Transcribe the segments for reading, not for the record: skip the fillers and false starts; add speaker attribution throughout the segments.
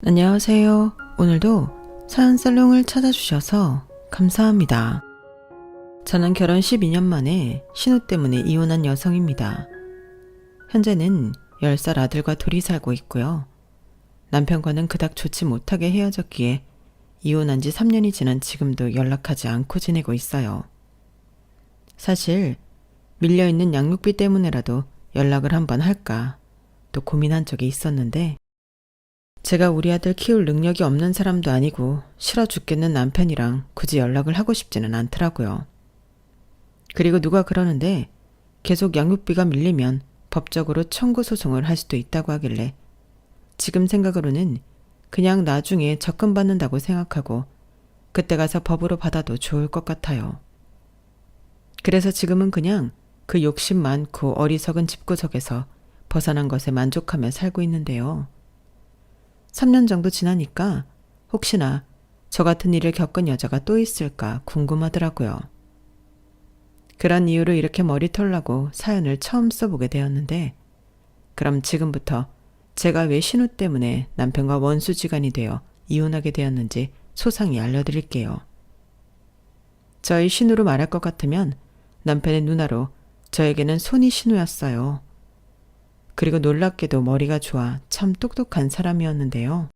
Speaker 1: 안녕하세요. 오늘도 사연살롱을 찾아주셔서 감사합니다. 저는 결혼 12년 만에 신우 때문에 이혼한 여성입니다. 현재는 10살 아들과 둘이 살고 있고요. 남편과는 그닥 좋지 못하게 헤어졌기에 이혼한 지 3년이 지난 지금도 연락하지 않고 지내고 있어요. 사실 밀려있는 양육비 때문에라도 연락을 한번 할까 또 고민한 적이 있었는데 제가 우리 아들 키울 능력이 없는 사람도 아니고 싫어 죽겠는 남편이랑 굳이 연락을 하고 싶지는 않더라고요. 그리고 누가 그러는데 계속 양육비가 밀리면 법적으로 청구 소송을 할 수도 있다고 하길래 지금 생각으로는 그냥 나중에 적금받는다고 생각하고 그때 가서 법으로 받아도 좋을 것 같아요. 그래서 지금은 그냥 그 욕심 많고 어리석은 집구석에서 벗어난 것에 만족하며 살고 있는데요. 3년 정도 지나니까 혹시나 저 같은 일을 겪은 여자가 또 있을까 궁금하더라고요. 그런 이유로 이렇게 머리털 나고 사연을 처음 써보게 되었는데 그럼 지금부터 제가 왜 신우 때문에 남편과 원수지간이 되어 이혼하게 되었는지 소상히 알려드릴게요. 저희 신우로 말할 것 같으면 남편의 누나로 저에게는 손이 신우였어요. 그리고 놀랍게도 머리가 좋아 참 똑똑한 사람이었는데요.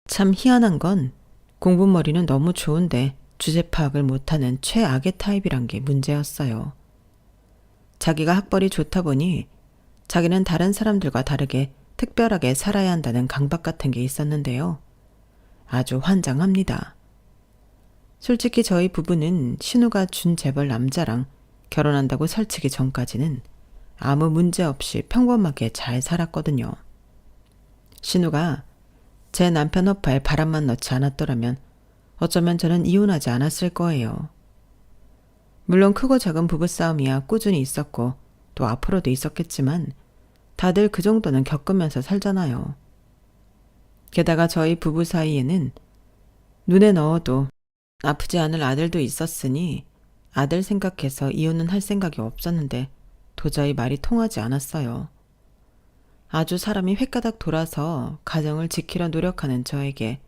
Speaker 1: 참 희한한 건 공부머리는 너무 좋은데 주제 파악을 못하는 최악의 타입이란 게 문제였어요. 자기가 학벌이 좋다 보니 자기는 다른 사람들과 다르게 특별하게 살아야 한다는 강박 같은 게 있었는데요. 아주 환장합니다. 솔직히 저희 부부는 신우가 준 재벌 남자랑 결혼한다고 설치기 전까지는 아무 문제 없이 평범하게 잘 살았거든요. 신우가 제 남편 허파에 바람만 넣지 않았더라면 어쩌면 저는 이혼하지 않았을 거예요. 물론 크고 작은 부부싸움이야 꾸준히 있었고 또 앞으로도 있었겠지만 다들 그 정도는 겪으면서 살잖아요. 게다가 저희 부부 사이에는 눈에 넣어도 아프지 않을 아들도 있었으니 아들 생각해서 이혼은 할 생각이 없었는데 도저히 말이 통하지 않았어요. 아주 사람이 횟가닥 돌아서 가정을 지키려 노력하는 저에게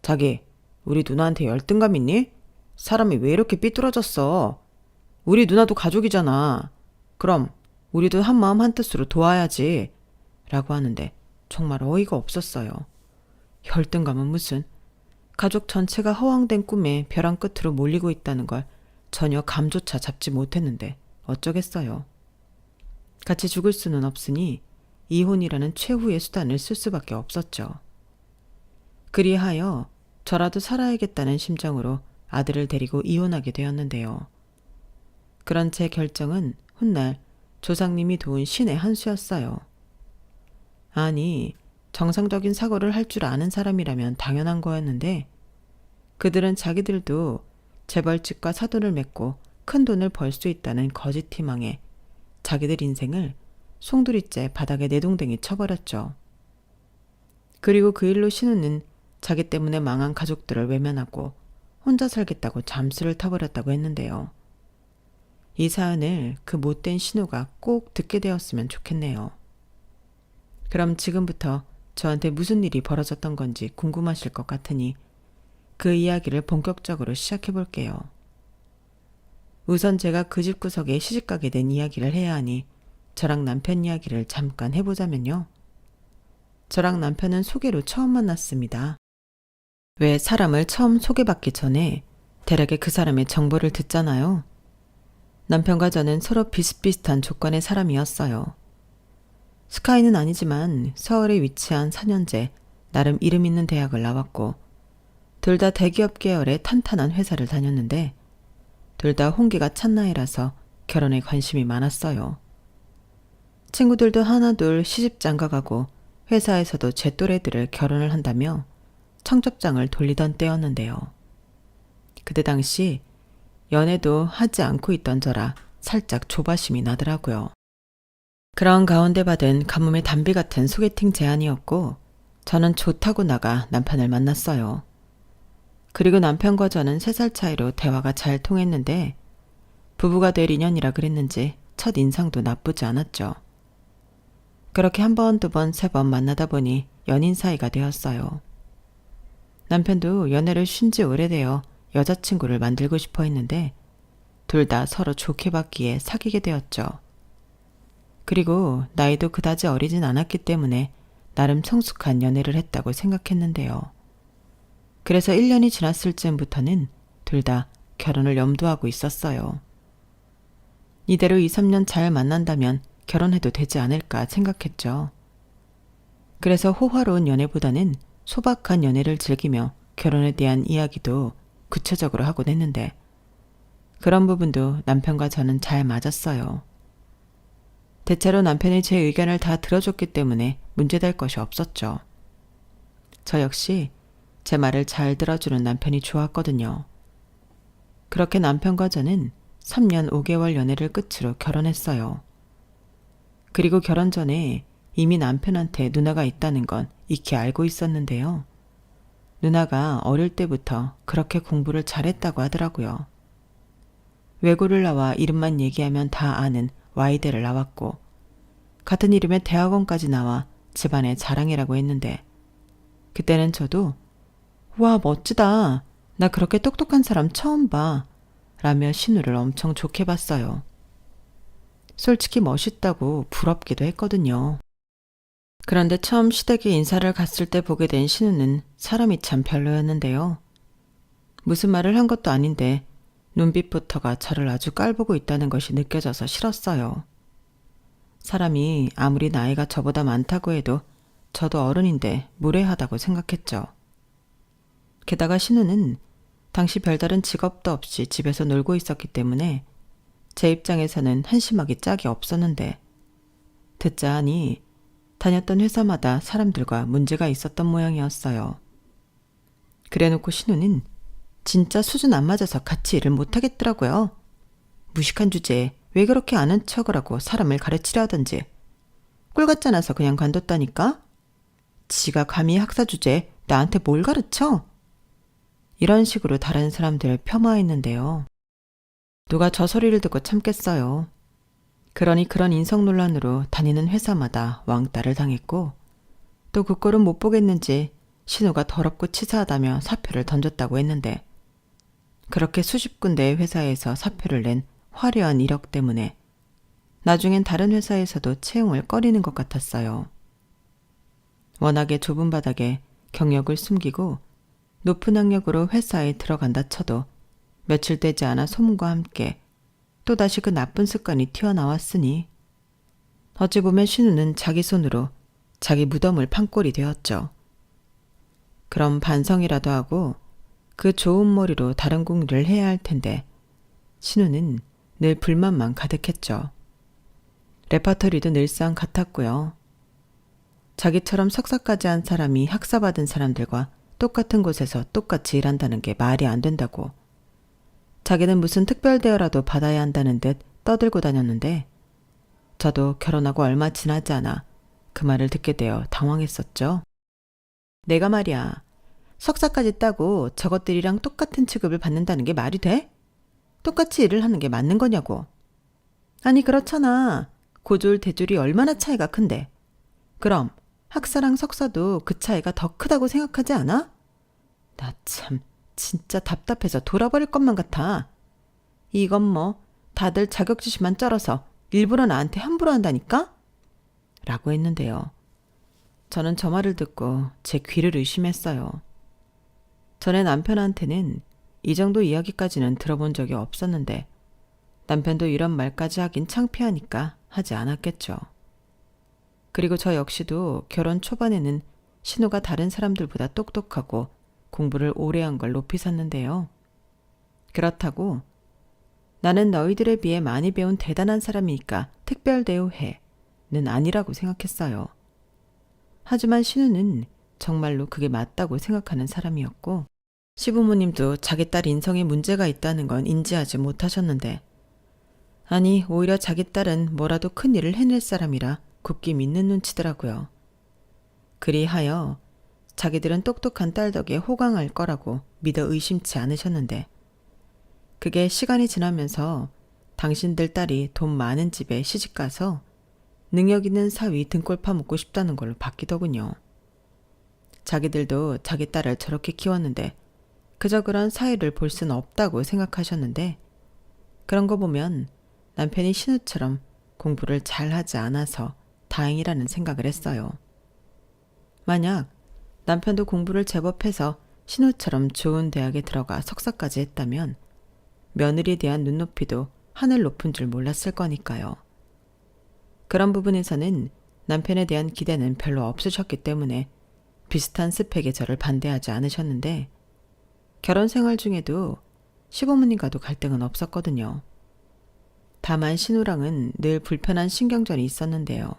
Speaker 1: 자기, 우리 누나한테 열등감 있니? 사람이 왜 이렇게 삐뚤어졌어? 우리 누나도 가족이잖아. 그럼 우리도 한마음 한뜻으로 도와야지. 라고 하는데 정말 어이가 없었어요. 열등감은 무슨 가족 전체가 허황된 꿈에 벼랑 끝으로 몰리고 있다는 걸 전혀 감조차 잡지 못했는데 어쩌겠어요. 같이 죽을 수는 없으니 이혼이라는 최후의 수단을 쓸 수밖에 없었죠. 그리하여 저라도 살아야겠다는 심정으로 아들을 데리고 이혼하게 되었는데요. 그런 제 결정은 훗날 조상님이 도운 신의 한 수였어요. 아니, 정상적인 사고를 할 줄 아는 사람이라면 당연한 거였는데 그들은 자기들도 재벌집과 사돈을 맺고 큰 돈을 벌 수 있다는 거짓 희망에 자기들 인생을 송두리째 바닥에 내동댕이 쳐버렸죠. 그리고 그 일로 신우는 자기 때문에 망한 가족들을 외면하고 혼자 살겠다고 잠수를 타버렸다고 했는데요. 이 사연을 그 못된 신우가 꼭 듣게 되었으면 좋겠네요. 그럼 지금부터 저한테 무슨 일이 벌어졌던 건지 궁금하실 것 같으니 그 이야기를 본격적으로 시작해 볼게요. 우선 제가 그 집 구석에 시집가게 된 이야기를 해야 하니 저랑 남편 이야기를 잠깐 해보자면요. 저랑 남편은 소개로 처음 만났습니다. 왜 사람을 처음 소개받기 전에 대략의 그 사람의 정보를 듣잖아요. 남편과 저는 서로 비슷비슷한 조건의 사람이었어요. 스카이는 아니지만 서울에 위치한 4년제 나름 이름 있는 대학을 나왔고 둘 다 대기업 계열의 탄탄한 회사를 다녔는데 둘 다 홍기가 찬 나이라서 결혼에 관심이 많았어요. 친구들도 하나둘 시집 장가가고 회사에서도 제 또래들을 결혼을 한다며 청첩장을 돌리던 때였는데요. 그때 당시 연애도 하지 않고 있던 저라 살짝 조바심이 나더라고요. 그런 가운데 받은 가뭄의 단비 같은 소개팅 제안이었고 저는 좋다고 나가 남편을 만났어요. 그리고 남편과 저는 3살 차이로 대화가 잘 통했는데 부부가 될 인연이라 그랬는지 첫 인상도 나쁘지 않았죠. 그렇게 한 번, 두 번, 세 번 만나다 보니 연인 사이가 되었어요. 남편도 연애를 쉰 지 오래되어 여자친구를 만들고 싶어 했는데 둘 다 서로 좋게 봤기에 사귀게 되었죠. 그리고 나이도 그다지 어리진 않았기 때문에 나름 성숙한 연애를 했다고 생각했는데요. 그래서 1년이 지났을 즈음부터는 둘 다 결혼을 염두하고 있었어요. 이대로 2, 3년 잘 만난다면 결혼해도 되지 않을까 생각했죠. 그래서 호화로운 연애보다는 소박한 연애를 즐기며 결혼에 대한 이야기도 구체적으로 하곤 했는데 그런 부분도 남편과 저는 잘 맞았어요. 대체로 남편이 제 의견을 다 들어줬기 때문에 문제될 것이 없었죠. 저 역시 제 말을 잘 들어주는 남편이 좋았거든요. 그렇게 남편과 저는 3년 5개월 연애를 끝으로 결혼했어요. 그리고 결혼 전에 이미 남편한테 누나가 있다는 건 익히 알고 있었는데요. 누나가 어릴 때부터 그렇게 공부를 잘했다고 하더라고요. 외고를 나와 이름만 얘기하면 다 아는 Y대를 나왔고 같은 이름의 대학원까지 나와 집안의 자랑이라고 했는데 그때는 저도 와 멋지다. 나 그렇게 똑똑한 사람 처음 봐. 라며 신우를 엄청 좋게 봤어요. 솔직히 멋있다고 부럽기도 했거든요. 그런데 처음 시댁에 인사를 갔을 때 보게 된 신우는 사람이 참 별로였는데요. 무슨 말을 한 것도 아닌데 눈빛부터가 저를 아주 깔보고 있다는 것이 느껴져서 싫었어요. 사람이 아무리 나이가 저보다 많다고 해도 저도 어른인데 무례하다고 생각했죠. 게다가 신우는 당시 별다른 직업도 없이 집에서 놀고 있었기 때문에 제 입장에서는 한심하기 짝이 없었는데 듣자 하니 다녔던 회사마다 사람들과 문제가 있었던 모양이었어요. 그래놓고 신우는 진짜 수준 안 맞아서 같이 일을 못하겠더라고요. 무식한 주제에 왜 그렇게 아는 척을 하고 사람을 가르치려 하던지 꿀 같지 않아서 그냥 관뒀다니까? 지가 감히 학사 주제에 나한테 뭘 가르쳐? 이런 식으로 다른 사람들을 폄하했는데요. 누가 저 소리를 듣고 참겠어요. 그러니 그런 인성 논란으로 다니는 회사마다 왕따를 당했고 또 그 꼴은 못 보겠는지 신우가 더럽고 치사하다며 사표를 던졌다고 했는데 그렇게 수십 군데의 회사에서 사표를 낸 화려한 이력 때문에 나중엔 다른 회사에서도 채용을 꺼리는 것 같았어요. 워낙에 좁은 바닥에 경력을 숨기고 높은 학력으로 회사에 들어간다 쳐도 며칠 되지 않아 소문과 함께 또다시 그 나쁜 습관이 튀어나왔으니 어찌 보면 신우는 자기 손으로 자기 무덤을 판 꼴이 되었죠. 그럼 반성이라도 하고 그 좋은 머리로 다른 공리를 해야 할 텐데 신우는 늘 불만만 가득했죠. 레퍼토리도 늘상 같았고요. 자기처럼 석사까지 한 사람이 학사받은 사람들과 똑같은 곳에서 똑같이 일한다는 게 말이 안 된다고 자기는 무슨 특별 대우라도 받아야 한다는 듯 떠들고 다녔는데 저도 결혼하고 얼마 지나지 않아 그 말을 듣게 되어 당황했었죠. 내가 말이야 석사까지 따고 저것들이랑 똑같은 취급을 받는다는 게 말이 돼? 똑같이 일을 하는 게 맞는 거냐고. 아니 그렇잖아. 고졸 대졸이 얼마나 차이가 큰데. 그럼 학사랑 석사도 그 차이가 더 크다고 생각하지 않아? 나 참 진짜 답답해서 돌아버릴 것만 같아. 이건 뭐 다들 자격지심만 쩔어서 일부러 나한테 함부로 한다니까? 라고 했는데요. 저는 저 말을 듣고 제 귀를 의심했어요. 전에 남편한테는 이 정도 이야기까지는 들어본 적이 없었는데 남편도 이런 말까지 하긴 창피하니까 하지 않았겠죠. 그리고 저 역시도 결혼 초반에는 신우가 다른 사람들보다 똑똑하고 공부를 오래 한 걸 높이 샀는데요. 그렇다고 나는 너희들에 비해 많이 배운 대단한 사람이니까 특별 대우해는 아니라고 생각했어요. 하지만 신우는 정말로 그게 맞다고 생각하는 사람이었고 시부모님도 자기 딸 인성에 문제가 있다는 건 인지하지 못하셨는데 아니 오히려 자기 딸은 뭐라도 큰 일을 해낼 사람이라 굳게 믿는 눈치더라고요. 그리하여 자기들은 똑똑한 딸 덕에 호강할 거라고 믿어 의심치 않으셨는데 그게 시간이 지나면서 당신들 딸이 돈 많은 집에 시집가서 능력 있는 사위 등골 파묻고 싶다는 걸로 바뀌더군요. 자기들도 자기 딸을 저렇게 키웠는데 그저 그런 사이를 볼 수는 없다고 생각하셨는데 그런 거 보면 남편이 신우처럼 공부를 잘하지 않아서 다행이라는 생각을 했어요. 만약 남편도 공부를 제법 해서 신우처럼 좋은 대학에 들어가 석사까지 했다면 며느리에 대한 눈높이도 하늘 높은 줄 몰랐을 거니까요. 그런 부분에서는 남편에 대한 기대는 별로 없으셨기 때문에 비슷한 스펙의 저를 반대하지 않으셨는데 결혼 생활 중에도 시부모님과도 갈등은 없었거든요. 다만 신우랑은 늘 불편한 신경전이 있었는데요.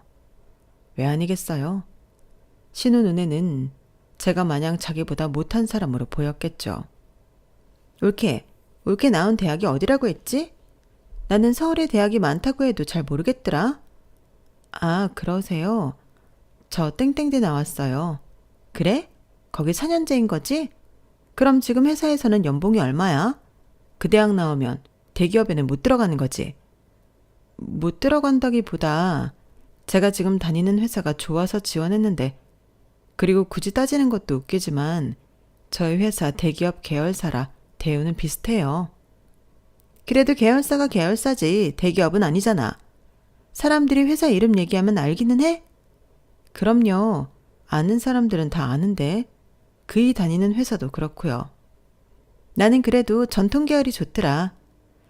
Speaker 1: 왜 아니겠어요? 신우 눈에는 제가 마냥 자기보다 못한 사람으로 보였겠죠. 올케 나온 대학이 어디라고 했지? 나는 서울에 대학이 많다고 해도 잘 모르겠더라. 아, 그러세요? 저 땡땡대 나왔어요. 그래? 거기 4년제인 거지? 그럼 지금 회사에서는 연봉이 얼마야? 그 대학 나오면 대기업에는 못 들어가는 거지? 못 들어간다기보다 제가 지금 다니는 회사가 좋아서 지원했는데 그리고 굳이 따지는 것도 웃기지만 저희 회사 대기업 계열사라 대우는 비슷해요. 그래도 계열사가 계열사지 대기업은 아니잖아. 사람들이 회사 이름 얘기하면 알기는 해? 그럼요. 아는 사람들은 다 아는데 그이 다니는 회사도 그렇고요. 나는 그래도 전통 계열이 좋더라.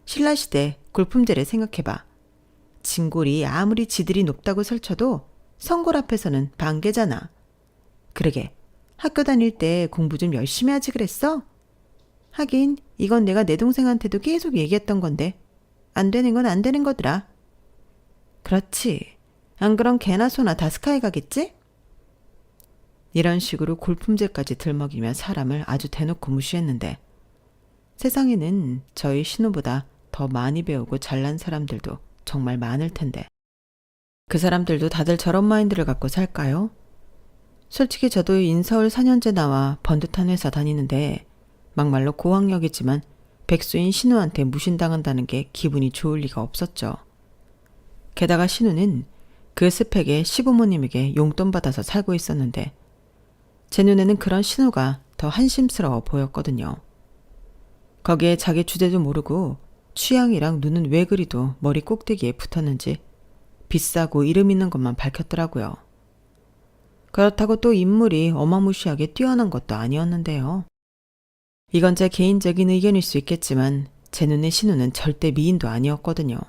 Speaker 1: 신라시대 골품제를 생각해봐. 진골이 아무리 지들이 높다고 설쳐도 성골 앞에서는 반개잖아. 그러게 학교 다닐 때 공부 좀 열심히 하지 그랬어? 하긴 이건 내가 내 동생한테도 계속 얘기했던 건데 안 되는 건 안 되는 거더라. 그렇지. 안 그럼 개나 소나 다 스카이 가겠지? 이런 식으로 골품제까지 들먹이며 사람을 아주 대놓고 무시했는데 세상에는 저희 신우보다 더 많이 배우고 잘난 사람들도 정말 많을 텐데 그 사람들도 다들 저런 마인드를 갖고 살까요? 솔직히 저도 인서울 4년제 나와 번듯한 회사 다니는데 막말로 고학력이지만 백수인 신우한테 무신당한다는 게 기분이 좋을 리가 없었죠. 게다가 신우는 그 스펙에 시부모님에게 용돈 받아서 살고 있었는데 제 눈에는 그런 신우가 더 한심스러워 보였거든요. 거기에 자기 주제도 모르고 취향이랑 눈은 왜 그리도 머리 꼭대기에 붙었는지 비싸고 이름 있는 것만 밝혔더라고요. 그렇다고 또 인물이 어마무시하게 뛰어난 것도 아니었는데요. 이건 제 개인적인 의견일 수 있겠지만 제 눈에 신우는 절대 미인도 아니었거든요.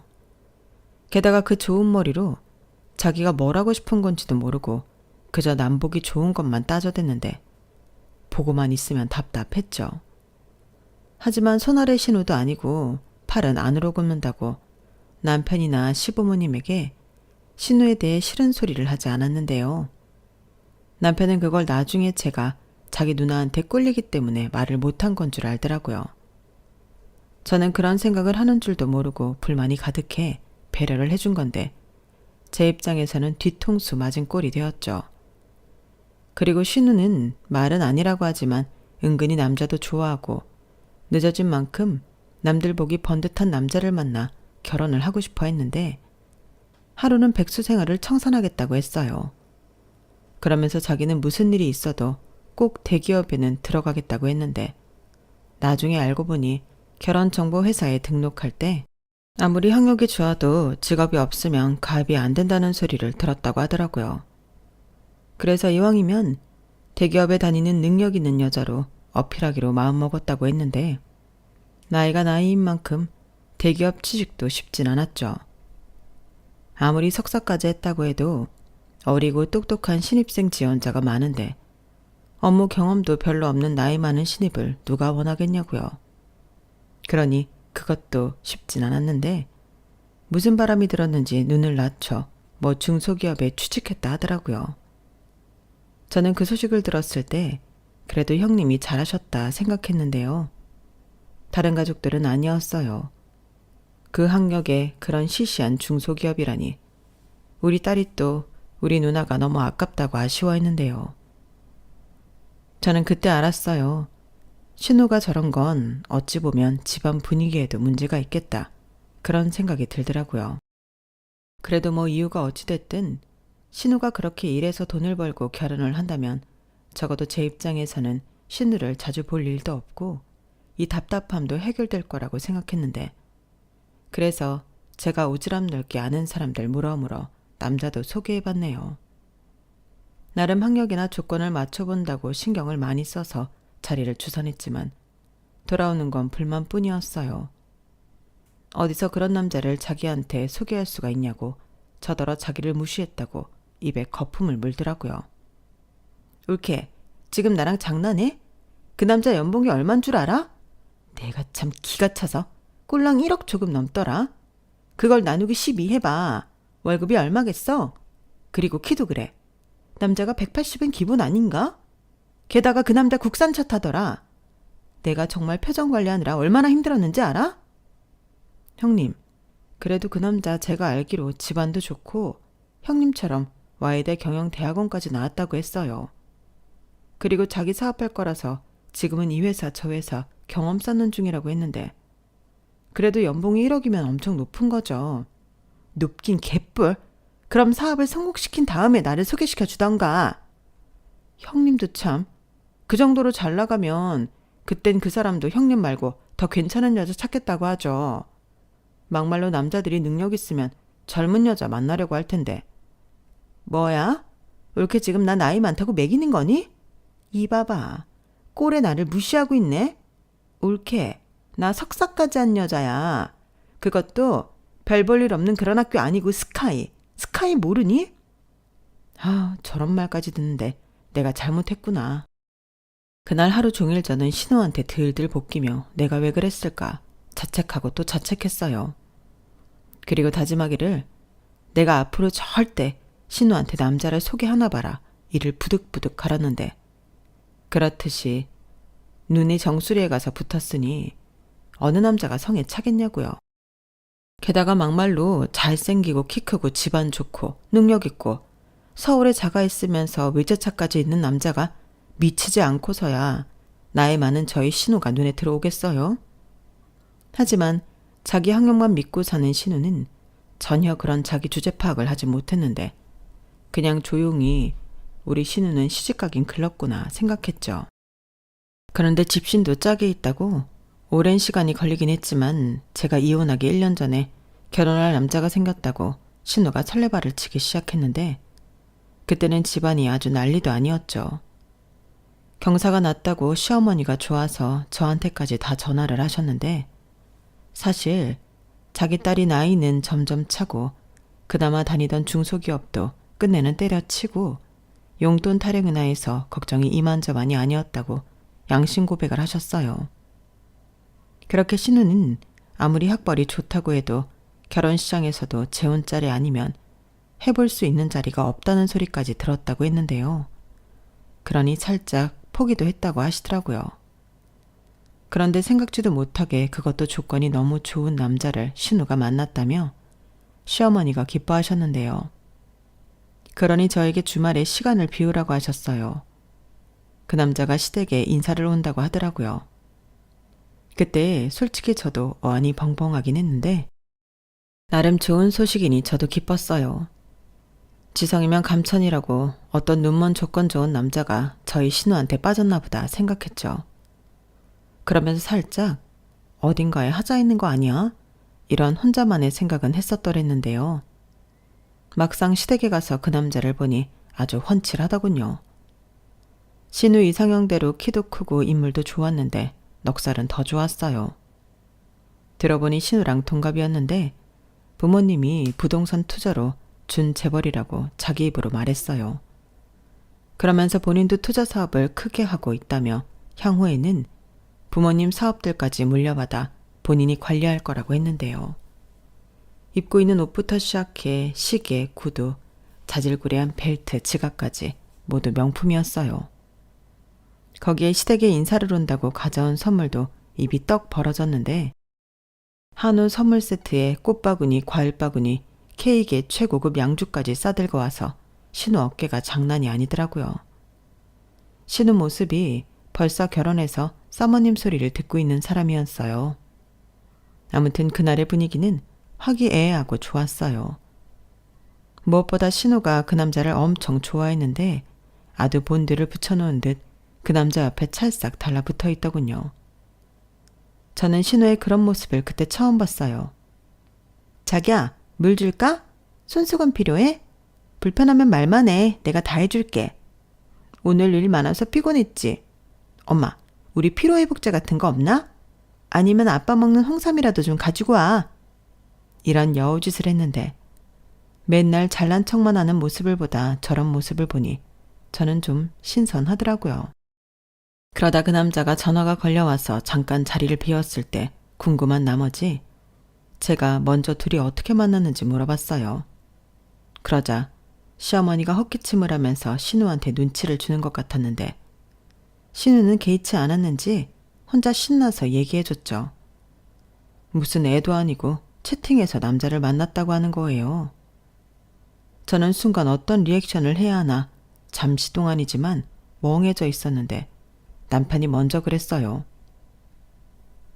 Speaker 1: 게다가 그 좋은 머리로 자기가 뭘 하고 싶은 건지도 모르고 그저 남보기 좋은 것만 따져댔는데 보고만 있으면 답답했죠. 하지만 손아래 신우도 아니고 팔은 안으로 굽는다고 남편이나 시부모님에게 신우에 대해 싫은 소리를 하지 않았는데요. 남편은 그걸 나중에 제가 자기 누나한테 꿀리기 때문에 말을 못한 건 줄 알더라고요. 저는 그런 생각을 하는 줄도 모르고 불만이 가득해 배려를 해준 건데 제 입장에서는 뒤통수 맞은 꼴이 되었죠. 그리고 신우는 말은 아니라고 하지만 은근히 남자도 좋아하고 늦어진 만큼 남들 보기 번듯한 남자를 만나 결혼을 하고 싶어 했는데 하루는 백수 생활을 청산하겠다고 했어요. 그러면서 자기는 무슨 일이 있어도 꼭 대기업에는 들어가겠다고 했는데 나중에 알고 보니 결혼정보회사에 등록할 때 아무리 학력이 좋아도 직업이 없으면 가입이 안 된다는 소리를 들었다고 하더라고요. 그래서 이왕이면 대기업에 다니는 능력 있는 여자로 어필하기로 마음먹었다고 했는데 나이가 나이인 만큼 대기업 취직도 쉽진 않았죠. 아무리 석사까지 했다고 해도 어리고 똑똑한 신입생 지원자가 많은데 업무 경험도 별로 없는 나이 많은 신입을 누가 원하겠냐고요. 그러니 그것도 쉽진 않았는데 무슨 바람이 들었는지 눈을 낮춰 뭐 중소기업에 취직했다 하더라고요. 저는 그 소식을 들었을 때 그래도 형님이 잘하셨다 생각했는데요. 다른 가족들은 아니었어요. 그 학력에 그런 시시한 중소기업이라니 우리 딸이 또 우리 누나가 너무 아깝다고 아쉬워했는데요. 저는 그때 알았어요. 신우가 저런 건 어찌 보면 집안 분위기에도 문제가 있겠다. 그런 생각이 들더라고요. 그래도 뭐 이유가 어찌됐든 신우가 그렇게 일해서 돈을 벌고 결혼을 한다면 적어도 제 입장에서는 신우를 자주 볼 일도 없고 이 답답함도 해결될 거라고 생각했는데, 그래서 제가 오지랖 넓게 아는 사람들 물어물어 남자도 소개해봤네요. 나름 학력이나 조건을 맞춰본다고 신경을 많이 써서 자리를 주선했지만 돌아오는 건 불만뿐이었어요. 어디서 그런 남자를 자기한테 소개할 수가 있냐고 저더러 자기를 무시했다고 입에 거품을 물더라고요. 울케, 지금 나랑 장난해? 그 남자 연봉이 얼만 줄 알아? 내가 참 기가 차서 꼴랑 1억 조금 넘더라. 그걸 나누기 12 해봐. 월급이 얼마겠어? 그리고 키도 그래. 남자가 180은 기본 아닌가? 게다가 그 남자 국산차 타더라. 내가 정말 표정 관리하느라 얼마나 힘들었는지 알아? 형님, 그래도 그 남자 제가 알기로 집안도 좋고 형님처럼 와이대 경영대학원까지 나왔다고 했어요. 그리고 자기 사업할 거라서 지금은 이 회사 저 회사 경험 쌓는 중이라고 했는데, 그래도 연봉이 1억이면 엄청 높은 거죠. 높긴 개뿔. 그럼 사업을 성공시킨 다음에 나를 소개시켜 주던가. 형님도 참, 그 정도로 잘 나가면 그땐 그 사람도 형님 말고 더 괜찮은 여자 찾겠다고 하죠. 막말로 남자들이 능력 있으면 젊은 여자 만나려고 할 텐데. 뭐야? 왜 이렇게 지금 나 나이 많다고 매기는 거니? 이 봐봐. 꼴에 나를 무시하고 있네. 옳게, 나 석사까지 한 여자야. 그것도 별 볼 일 없는 그런 학교 아니고 스카이. 스카이 모르니? 아, 저런 말까지 듣는데 내가 잘못했구나. 그날 하루 종일 저는 신우한테 들들 볶이며 내가 왜 그랬을까 자책하고 또 자책했어요. 그리고 다짐하기를, 내가 앞으로 절대 신우한테 남자를 소개하나 봐라 이를 부득부득 갈았는데, 그렇듯이 눈이 정수리에 가서 붙었으니 어느 남자가 성에 차겠냐고요. 게다가 막말로 잘생기고 키 크고 집안 좋고 능력 있고 서울에 자가 있으면서 외제차까지 있는 남자가 미치지 않고서야 나이 많은 저희 신우가 눈에 들어오겠어요? 하지만 자기 학력만 믿고 사는 신우는 전혀 그런 자기 주제 파악을 하지 못했는데 그냥 조용히 우리 신우는 시집가긴 글렀구나 생각했죠. 그런데 집신도 짝이 있다고 오랜 시간이 걸리긴 했지만 제가 이혼하기 1년 전에 결혼할 남자가 생겼다고 신우가 설레발을 치기 시작했는데, 그때는 집안이 아주 난리도 아니었죠. 경사가 났다고 시어머니가 좋아서 저한테까지 다 전화를 하셨는데, 사실 자기 딸이 나이는 점점 차고 그나마 다니던 중소기업도 끝내는 때려치고 용돈 타령 은하에서 걱정이 이만저만이 아니었다고 양심 고백을 하셨어요. 그렇게 신우는 아무리 학벌이 좋다고 해도 결혼 시장에서도 재혼 자리 아니면 해볼 수 있는 자리가 없다는 소리까지 들었다고 했는데요. 그러니 살짝 포기도 했다고 하시더라고요. 그런데 생각지도 못하게 그것도 조건이 너무 좋은 남자를 신우가 만났다며 시어머니가 기뻐하셨는데요. 그러니 저에게 주말에 시간을 비우라고 하셨어요. 그 남자가 시댁에 인사를 온다고 하더라고요. 그때 솔직히 저도 어안이 벙벙하긴 했는데 나름 좋은 소식이니 저도 기뻤어요. 지성이면 감천이라고 어떤 눈먼 조건 좋은 남자가 저희 신우한테 빠졌나 보다 생각했죠. 그러면서 살짝 어딘가에 하자 있는 거 아니야? 이런 혼자만의 생각은 했었더랬는데요. 막상 시댁에 가서 그 남자를 보니 아주 훤칠하더군요. 신우 이상형대로 키도 크고 인물도 좋았는데 넉살은 더 좋았어요. 들어보니 신우랑 동갑이었는데 부모님이 부동산 투자로 준 재벌이라고 자기 입으로 말했어요. 그러면서 본인도 투자 사업을 크게 하고 있다며 향후에는 부모님 사업들까지 물려받아 본인이 관리할 거라고 했는데요. 입고 있는 옷부터 시작해 시계, 구두, 자질구레한 벨트, 지갑까지 모두 명품이었어요. 거기에 시댁에 인사를 온다고 가져온 선물도 입이 떡 벌어졌는데 한우 선물 세트에 꽃바구니, 과일바구니, 케이크에 최고급 양주까지 싸들고 와서 신우 어깨가 장난이 아니더라고요. 신우 모습이 벌써 결혼해서 사모님 소리를 듣고 있는 사람이었어요. 아무튼 그날의 분위기는 화기애애하고 좋았어요. 무엇보다 신우가 그 남자를 엄청 좋아했는데 아두 본드를 붙여놓은 듯 그 남자 옆에 찰싹 달라붙어 있더군요. 저는 신우의 그런 모습을 그때 처음 봤어요. 자기야, 물 줄까? 손수건 필요해? 불편하면 말만 해. 내가 다 해줄게. 오늘 일 많아서 피곤했지? 엄마, 우리 피로회복제 같은 거 없나? 아니면 아빠 먹는 홍삼이라도 좀 가지고 와. 이런 여우짓을 했는데 맨날 잘난 척만 하는 모습을 보다 저런 모습을 보니 저는 좀 신선하더라고요. 그러다 그 남자가 전화가 걸려와서 잠깐 자리를 비웠을 때 궁금한 나머지 제가 먼저 둘이 어떻게 만났는지 물어봤어요. 그러자 시어머니가 헛기침을 하면서 신우한테 눈치를 주는 것 같았는데 신우는 개의치 않았는지 혼자 신나서 얘기해줬죠. 무슨 애도 아니고 채팅에서 남자를 만났다고 하는 거예요. 저는 순간 어떤 리액션을 해야 하나 잠시 동안이지만 멍해져 있었는데 남편이 먼저 그랬어요.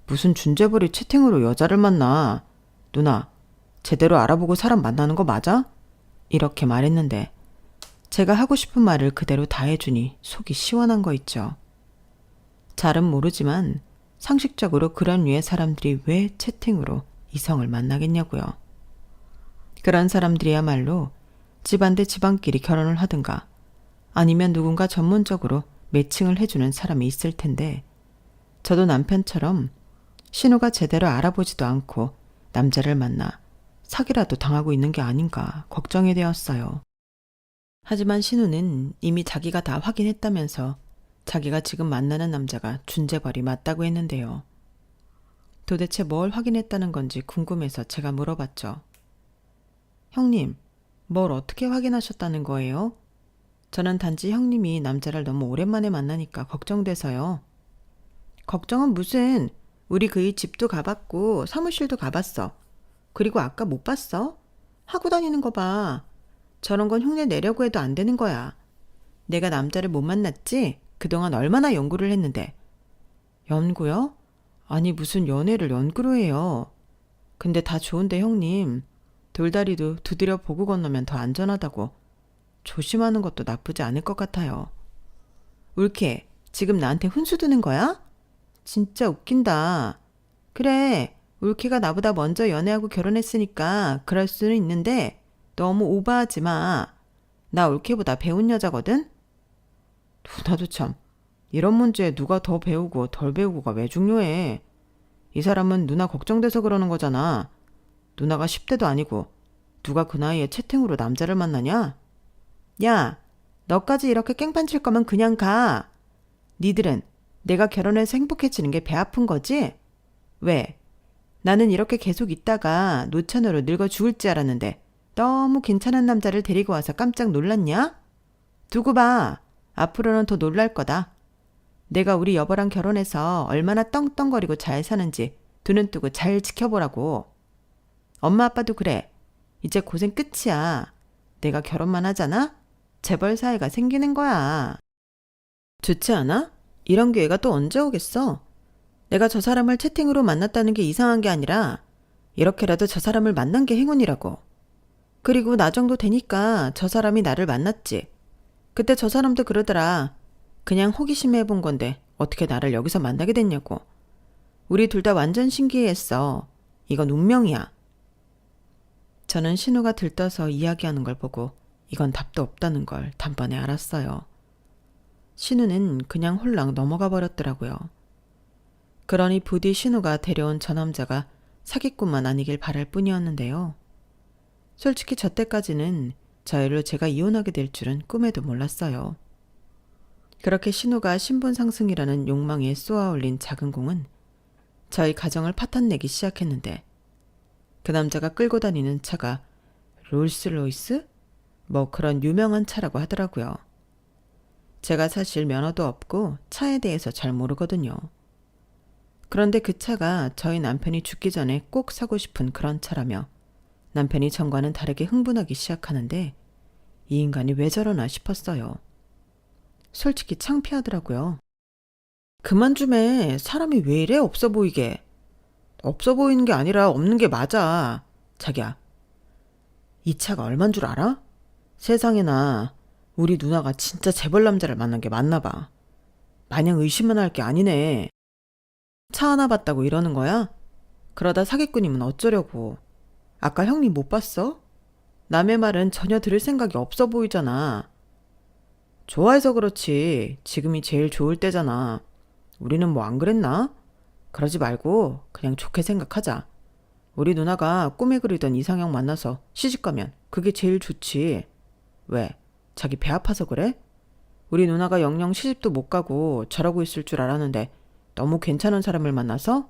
Speaker 1: 무슨 준재벌이 채팅으로 여자를 만나. 누나, 제대로 알아보고 사람 만나는 거 맞아? 이렇게 말했는데 제가 하고 싶은 말을 그대로 다 해주니 속이 시원한 거 있죠. 잘은 모르지만 상식적으로 그런 류의 사람들이 왜 채팅으로 이성을 만나겠냐고요. 그런 사람들이야말로 집안 대 집안끼리 결혼을 하든가 아니면 누군가 전문적으로 매칭을 해주는 사람이 있을 텐데 저도 남편처럼 신우가 제대로 알아보지도 않고 남자를 만나 사기라도 당하고 있는 게 아닌가 걱정이 되었어요. 하지만 신우는 이미 자기가 다 확인했다면서 자기가 지금 만나는 남자가 준재벌이 맞다고 했는데요. 도대체 뭘 확인했다는 건지 궁금해서 제가 물어봤죠. 형님, 뭘 어떻게 확인하셨다는 거예요? 저는 단지 형님이 남자를 너무 오랜만에 만나니까 걱정돼서요. 걱정은 무슨, 우리 그의 집도 가봤고 사무실도 가봤어. 그리고 아까 못 봤어? 하고 다니는 거 봐. 저런 건 흉내 내려고 해도 안 되는 거야. 내가 남자를 못 만났지? 그동안 얼마나 연구를 했는데. 연구요? 아니 무슨 연애를 연구로 해요. 근데 다 좋은데 형님. 돌다리도 두드려 보고 건너면 더 안전하다고. 조심하는 것도 나쁘지 않을 것 같아요. 울케, 지금 나한테 훈수 두는 거야? 진짜 웃긴다. 그래, 울케가 나보다 먼저 연애하고 결혼했으니까 그럴 수는 있는데 너무 오버하지 마. 나 울케보다 배운 여자거든? 누나도 참, 이런 문제에 누가 더 배우고 덜 배우고가 왜 중요해. 이 사람은 누나 걱정돼서 그러는 거잖아. 누나가 10대도 아니고 누가 그 나이에 채팅으로 남자를 만나냐? 야, 너까지 이렇게 깽판 칠 거면 그냥 가. 니들은 내가 결혼해서 행복해지는 게 배 아픈 거지? 왜? 나는 이렇게 계속 있다가 노처녀로 늙어 죽을 줄 알았는데 너무 괜찮은 남자를 데리고 와서 깜짝 놀랐냐? 두고 봐. 앞으로는 더 놀랄 거다. 내가 우리 여보랑 결혼해서 얼마나 떵떵거리고 잘 사는지 두 눈 뜨고 잘 지켜보라고. 엄마 아빠도 그래. 이제 고생 끝이야. 내가 결혼만 하잖아? 재벌 사이가 생기는 거야. 좋지 않아? 이런 기회가 또 언제 오겠어? 내가 저 사람을 채팅으로 만났다는 게 이상한 게 아니라 이렇게라도 저 사람을 만난 게 행운이라고. 그리고 나 정도 되니까 저 사람이 나를 만났지. 그때 저 사람도 그러더라. 그냥 호기심에 해본 건데 어떻게 나를 여기서 만나게 됐냐고. 우리 둘 다 완전 신기해했어. 이건 운명이야. 저는 신우가 들떠서 이야기하는 걸 보고 이건 답도 없다는 걸 단번에 알았어요. 신우는 그냥 홀랑 넘어가 버렸더라고요. 그러니 부디 신우가 데려온 저 남자가 사기꾼만 아니길 바랄 뿐이었는데요. 솔직히 저 때까지는 저희로 제가 이혼하게 될 줄은 꿈에도 몰랐어요. 그렇게 신우가 신분 상승이라는 욕망에 쏘아올린 작은 공은 저희 가정을 파탄내기 시작했는데 그 남자가 끌고 다니는 차가 롤스로이스? 뭐 그런 유명한 차라고 하더라고요. 제가 사실 면허도 없고 차에 대해서 잘 모르거든요. 그런데 그 차가 저희 남편이 죽기 전에 꼭 사고 싶은 그런 차라며 남편이 전과는 다르게 흥분하기 시작하는데 이 인간이 왜 저러나 싶었어요. 솔직히 창피하더라고요. 그만 좀 해. 사람이 왜 이래 없어 보이게. 없어 보이는 게 아니라 없는 게 맞아. 자기야, 이 차가 얼만 줄 알아? 세상에나 우리 누나가 진짜 재벌 남자를 만난 게 맞나 봐. 마냥 의심만 할 게 아니네. 차 하나 봤다고 이러는 거야? 그러다 사기꾼이면 어쩌려고. 아까 형님 못 봤어? 남의 말은 전혀 들을 생각이 없어 보이잖아. 좋아해서 그렇지. 지금이 제일 좋을 때잖아. 우리는 뭐 안 그랬나? 그러지 말고 그냥 좋게 생각하자. 우리 누나가 꿈에 그리던 이상형 만나서 시집가면 그게 제일 좋지. 왜? 자기 배 아파서 그래? 우리 누나가 영영 시집도 못 가고 저러고 있을 줄 알았는데 너무 괜찮은 사람을 만나서?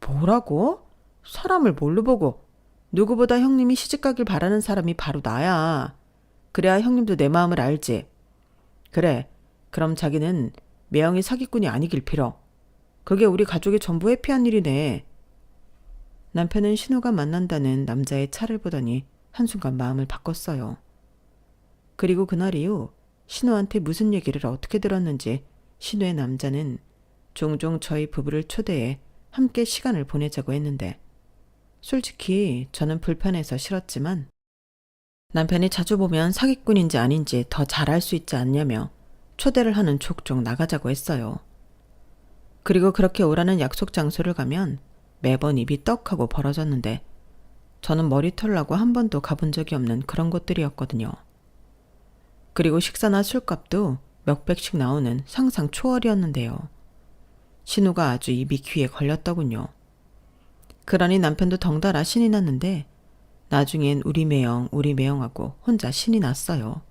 Speaker 1: 뭐라고? 사람을 뭘로 보고? 누구보다 형님이 시집가길 바라는 사람이 바로 나야. 그래야 형님도 내 마음을 알지. 그래, 그럼 자기는 매형이 사기꾼이 아니길 빌어. 그게 우리 가족의 전부 회피한 일이네. 남편은 신우가 만난다는 남자의 차를 보더니 한순간 마음을 바꿨어요. 그리고 그날 이후 신우한테 무슨 얘기를 어떻게 들었는지 신우의 남자는 종종 저희 부부를 초대해 함께 시간을 보내자고 했는데 솔직히 저는 불편해서 싫었지만 남편이 자주 보면 사기꾼인지 아닌지 더 잘 알 수 있지 않냐며 초대를 하는 족족 나가자고 했어요. 그리고 그렇게 오라는 약속 장소를 가면 매번 입이 떡하고 벌어졌는데 저는 머리털 나고 한 번도 가본 적이 없는 그런 곳들이었거든요. 그리고 식사나 술값도 몇백씩 나오는 상상 초월이었는데요. 신우가 아주 입이 귀에 걸렸더군요. 그러니 남편도 덩달아 신이 났는데 나중엔 우리 매형하고 혼자 신이 났어요.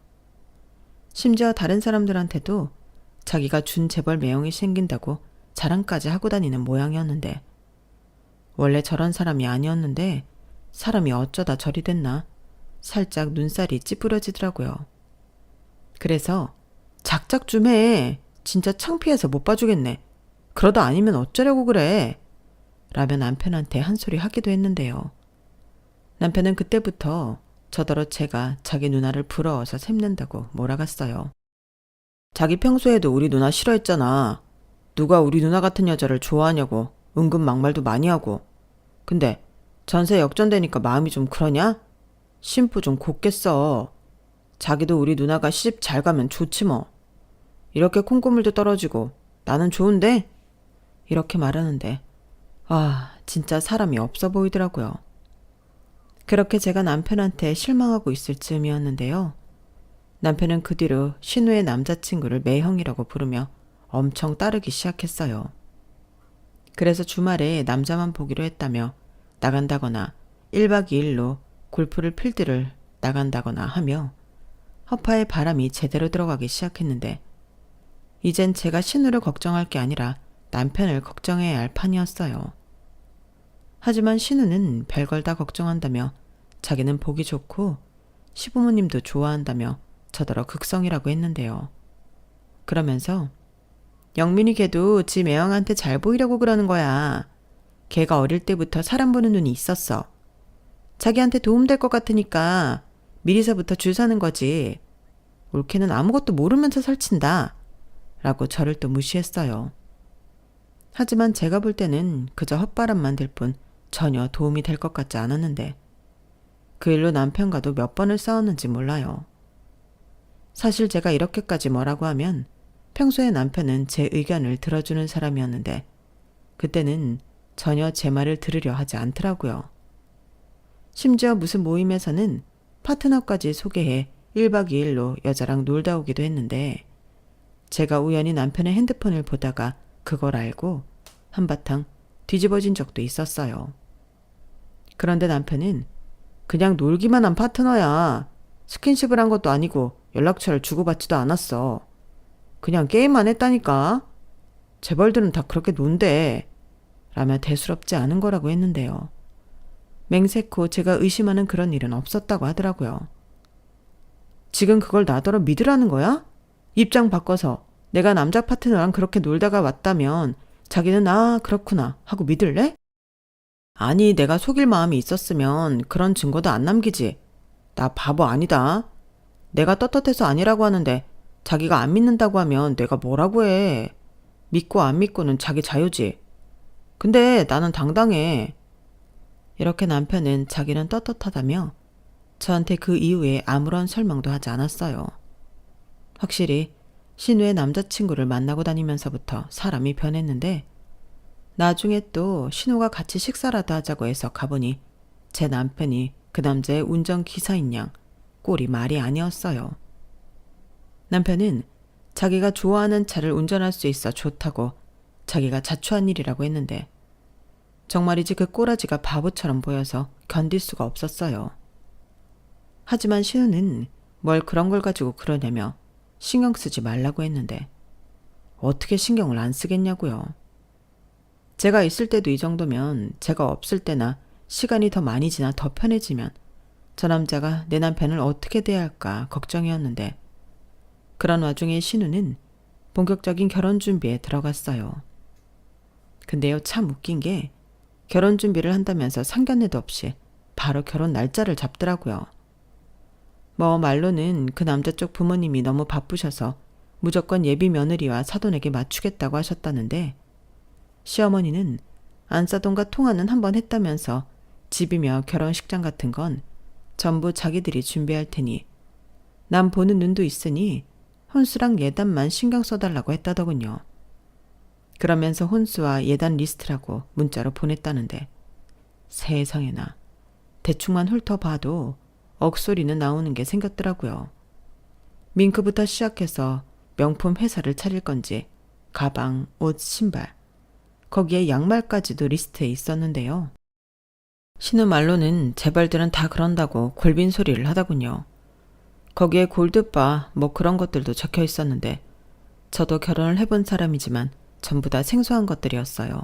Speaker 1: 심지어 다른 사람들한테도 자기가 준 재벌 매형이 생긴다고 자랑까지 하고 다니는 모양이었는데 원래 저런 사람이 아니었는데 사람이 어쩌다 저리 됐나 살짝 눈살이 찌푸려지더라고요. 그래서 작작 좀 해. 진짜 창피해서 못 봐주겠네. 그러다 아니면 어쩌려고 그래. 라며 남편한테 한 소리 하기도 했는데요. 남편은 그때부터 저더러 제가 자기 누나를 부러워서 샘낸다고 몰아갔어요. 자기 평소에도 우리 누나 싫어했잖아. 누가 우리 누나 같은 여자를 좋아하냐고 은근 막말도 많이 하고. 근데 전세 역전되니까 마음이 좀 그러냐? 심부 좀 곱게 써. 자기도 우리 누나가 시집 잘 가면 좋지 뭐. 이렇게 콩고물도 떨어지고 나는 좋은데? 이렇게 말하는데 진짜 사람이 없어 보이더라고요. 그렇게 제가 남편한테 실망하고 있을 즈음이었는데요. 남편은 그 뒤로 신우의 남자친구를 매형이라고 부르며 엄청 따르기 시작했어요. 그래서 주말에 남자만 보기로 했다며 나간다거나 1박 2일로 골프를 필드를 나간다거나 하며 허파에 바람이 제대로 들어가기 시작했는데 이젠 제가 신우를 걱정할 게 아니라 남편을 걱정해야 할 판이었어요. 하지만 신우는 별걸 다 걱정한다며 자기는 보기 좋고 시부모님도 좋아한다며 저더러 극성이라고 했는데요. 그러면서 영민이 걔도 지 매형한테 잘 보이려고 그러는 거야. 걔가 어릴 때부터 사람 보는 눈이 있었어. 자기한테 도움될 것 같으니까 미리서부터 줄 서는 거지. 올케는 아무것도 모르면서 설친다. 라고 저를 또 무시했어요. 하지만 제가 볼 때는 그저 헛바람만 들 뿐 전혀 도움이 될 것 같지 않았는데 그 일로 남편과도 몇 번을 싸웠는지 몰라요. 사실 제가 이렇게까지 뭐라고 하면 평소에 남편은 제 의견을 들어주는 사람이었는데 그때는 전혀 제 말을 들으려 하지 않더라고요. 심지어 무슨 모임에서는 파트너까지 소개해 1박 2일로 여자랑 놀다 오기도 했는데 제가 우연히 남편의 핸드폰을 보다가 그걸 알고 한바탕 뒤집어진 적도 있었어요. 그런데 남편은 그냥 놀기만 한 파트너야. 스킨십을 한 것도 아니고 연락처를 주고받지도 않았어. 그냥 게임만 했다니까. 재벌들은 다 그렇게 논대. 라며 대수롭지 않은 거라고 했는데요. 맹세코 제가 의심하는 그런 일은 없었다고 하더라고요. 지금 그걸 나더러 믿으라는 거야? 입장 바꿔서 내가 남자 파트너랑 그렇게 놀다가 왔다면 자기는 그렇구나 하고 믿을래? 아니 내가 속일 마음이 있었으면 그런 증거도 안 남기지. 나 바보 아니다. 내가 떳떳해서 아니라고 하는데 자기가 안 믿는다고 하면 내가 뭐라고 해. 믿고 안 믿고는 자기 자유지. 근데 나는 당당해. 이렇게 남편은 자기는 떳떳하다며 저한테 그 이후에 아무런 설명도 하지 않았어요. 확실히 신우의 남자친구를 만나고 다니면서부터 사람이 변했는데 나중에 또 신우가 같이 식사라도 하자고 해서 가보니 제 남편이 그 남자의 운전기사인 양 꼴이 말이 아니었어요. 남편은 자기가 좋아하는 차를 운전할 수 있어 좋다고 자기가 자초한 일이라고 했는데 정말이지 그 꼬라지가 바보처럼 보여서 견딜 수가 없었어요. 하지만 신우는 뭘 그런 걸 가지고 그러냐며 신경 쓰지 말라고 했는데 어떻게 신경을 안 쓰겠냐고요. 제가 있을 때도 이 정도면 제가 없을 때나 시간이 더 많이 지나 더 편해지면 저 남자가 내 남편을 어떻게 대할까 걱정이었는데 그런 와중에 신우는 본격적인 결혼 준비에 들어갔어요. 근데요, 참 웃긴 게 결혼 준비를 한다면서 상견례도 없이 바로 결혼 날짜를 잡더라고요. 뭐 말로는 그 남자 쪽 부모님이 너무 바쁘셔서 무조건 예비 며느리와 사돈에게 맞추겠다고 하셨다는데 시어머니는 안사돈과 통화는 한번 했다면서 집이며 결혼식장 같은 건 전부 자기들이 준비할 테니 남 보는 눈도 있으니 혼수랑 예단만 신경 써달라고 했다더군요. 그러면서 혼수와 예단 리스트라고 문자로 보냈다는데 세상에나 대충만 훑어봐도 억소리는 나오는 게 생겼더라고요. 밍크부터 시작해서 명품 회사를 차릴 건지 가방, 옷, 신발 거기에 양말까지도 리스트에 있었는데요. 신우 말로는 재벌들은 다 그런다고 골빈 소리를 하더군요. 거기에 골드바 뭐 그런 것들도 적혀 있었는데 저도 결혼을 해본 사람이지만 전부 다 생소한 것들이었어요.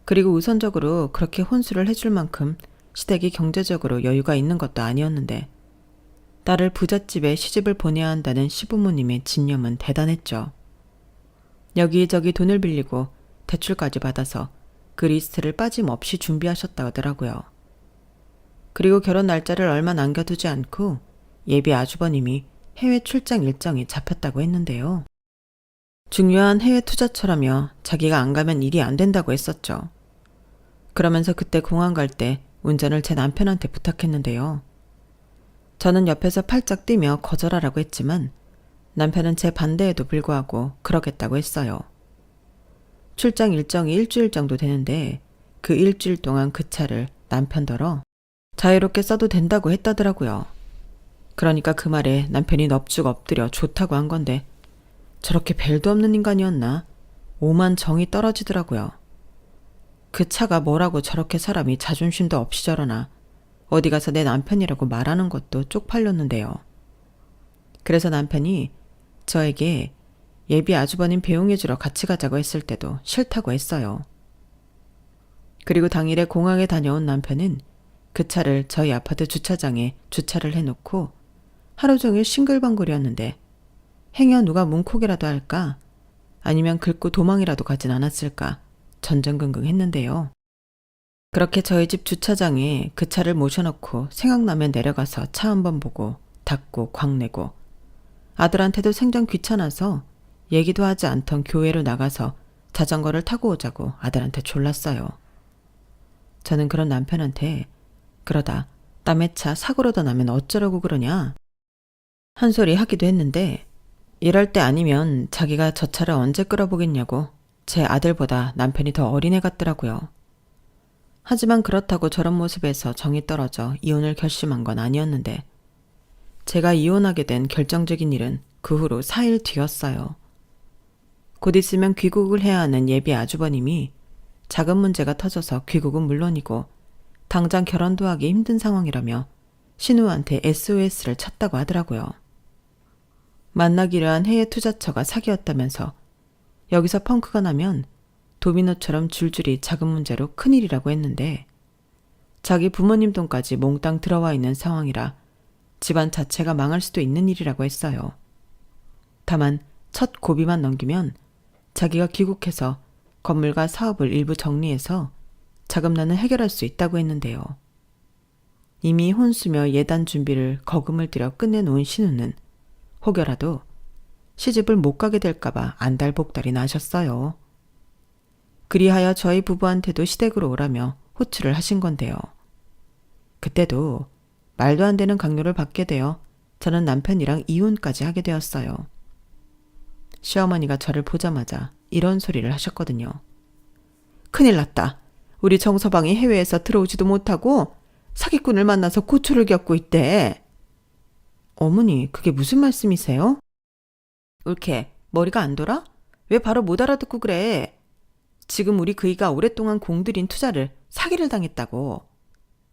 Speaker 1: 그리고 우선적으로 그렇게 혼수를 해줄 만큼 시댁이 경제적으로 여유가 있는 것도 아니었는데 딸을 부잣집에 시집을 보내야 한다는 시부모님의 진념은 대단했죠. 여기저기 돈을 빌리고 대출까지 받아서 그 리스트를 빠짐없이 준비하셨다 하더라고요. 그리고 결혼 날짜를 얼마 남겨두지 않고 예비 아주버님이 해외 출장 일정이 잡혔다고 했는데요. 중요한 해외 투자처라며 자기가 안 가면 일이 안 된다고 했었죠. 그러면서 그때 공항 갈 때 운전을 제 남편한테 부탁했는데요. 저는 옆에서 팔짝 뛰며 거절하라고 했지만 남편은 제 반대에도 불구하고 그러겠다고 했어요. 출장 일정이 일주일 정도 되는데 그 일주일 동안 그 차를 남편더러 자유롭게 써도 된다고 했다더라고요. 그러니까 그 말에 남편이 넙죽 엎드려 좋다고 한 건데 저렇게 벨도 없는 인간이었나? 오만 정이 떨어지더라고요. 그 차가 뭐라고 저렇게 사람이 자존심도 없이 저러나 어디 가서 내 남편이라고 말하는 것도 쪽팔렸는데요. 그래서 남편이 저에게 예비 아주버님 배웅해주러 같이 가자고 했을 때도 싫다고 했어요. 그리고 당일에 공항에 다녀온 남편은 그 차를 저희 아파트 주차장에 주차를 해놓고 하루 종일 싱글벙글이었는데 행여 누가 문콕이라도 할까 아니면 긁고 도망이라도 가진 않았을까 전전긍긍했는데요. 그렇게 저희 집 주차장에 그 차를 모셔놓고 생각나면 내려가서 차 한번 보고 닫고 광내고 아들한테도 생전 귀찮아서 얘기도 하지 않던 교회로 나가서 자전거를 타고 오자고 아들한테 졸랐어요. 저는 그런 남편한테 그러다 남의 차 사고로도 나면 어쩌려고 그러냐 한 소리 하기도 했는데 이럴 때 아니면 자기가 저 차를 언제 끌어보겠냐고 제 아들보다 남편이 더 어린애 같더라고요. 하지만 그렇다고 저런 모습에서 정이 떨어져 이혼을 결심한 건 아니었는데 제가 이혼하게 된 결정적인 일은 그 후로 4일 뒤였어요. 곧 있으면 귀국을 해야 하는 예비 아주버님이 자금 문제가 터져서 귀국은 물론이고 당장 결혼도 하기 힘든 상황이라며 신우한테 SOS를 쳤다고 하더라고요. 만나기로 한 해외 투자처가 사기였다면서 여기서 펑크가 나면 도미노처럼 줄줄이 자금 문제로 큰일이라고 했는데 자기 부모님 돈까지 몽땅 들어와 있는 상황이라 집안 자체가 망할 수도 있는 일이라고 했어요. 다만 첫 고비만 넘기면 자기가 귀국해서 건물과 사업을 일부 정리해서 자금난을 해결할 수 있다고 했는데요. 이미 혼수며 예단 준비를 거금을 들여 끝내놓은 신우는 혹여라도 시집을 못 가게 될까봐 안달복달이 나셨어요. 그리하여 저희 부부한테도 시댁으로 오라며 호출을 하신 건데요. 그때도 말도 안 되는 강요를 받게 되어 저는 남편이랑 이혼까지 하게 되었어요. 시어머니가 저를 보자마자 이런 소리를 하셨거든요. 큰일 났다. 우리 정서방이 해외에서 들어오지도 못하고 사기꾼을 만나서 고초를 겪고 있대. 어머니, 그게 무슨 말씀이세요? 옳게, 머리가 안 돌아? 왜 바로 못 알아듣고 그래? 지금 우리 그이가 오랫동안 공들인 투자를 사기를 당했다고.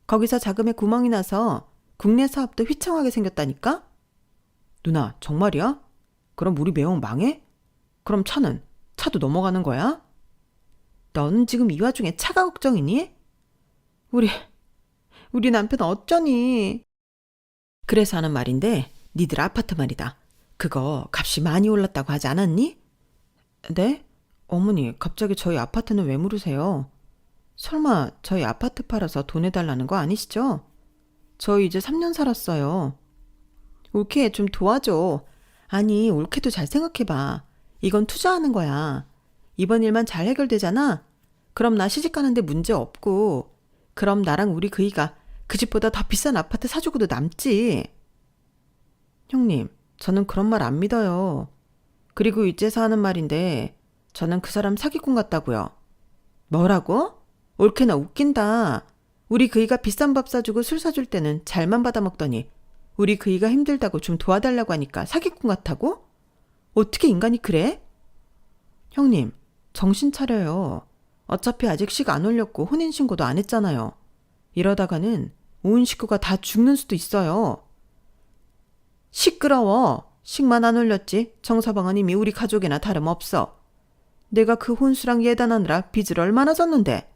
Speaker 1: 거기서 자금에 구멍이 나서 국내 사업도 휘청하게 생겼다니까? 누나, 정말이야? 그럼 우리 매형 망해? 그럼 차는? 차도 넘어가는 거야? 너는 지금 이 와중에 차가 걱정이니? 우리 남편 어쩌니? 그래서 하는 말인데 니들 아파트 말이다. 그거 값이 많이 올랐다고 하지 않았니? 네? 어머니, 갑자기 저희 아파트는 왜 물으세요? 설마 저희 아파트 팔아서 돈 해달라는 거 아니시죠? 저희 이제 3년 살았어요. 올케 좀 도와줘. 아니, 올케도 잘 생각해봐. 이건 투자하는 거야. 이번 일만 잘 해결되잖아? 그럼 나 시집 가는데 문제 없고, 그럼 나랑 우리 그이가 그 집보다 더 비싼 아파트 사주고도 남지. 형님, 저는 그런 말 안 믿어요. 그리고 이제서 하는 말인데 저는 그 사람 사기꾼 같다고요. 뭐라고? 옳게나 웃긴다. 우리 그이가 비싼 밥 사주고 술 사줄 때는 잘만 받아먹더니 우리 그이가 힘들다고 좀 도와달라고 하니까 사기꾼 같다고? 어떻게 인간이 그래? 형님, 정신 차려요. 어차피 아직 식 안 올렸고 혼인신고도 안 했잖아요. 이러다가는 온 식구가 다 죽는 수도 있어요. 시끄러워. 식만 안 올렸지 정서방은 이미 우리 가족이나 다름없어. 내가 그 혼수랑 예단하느라 빚을 얼마나 졌는데.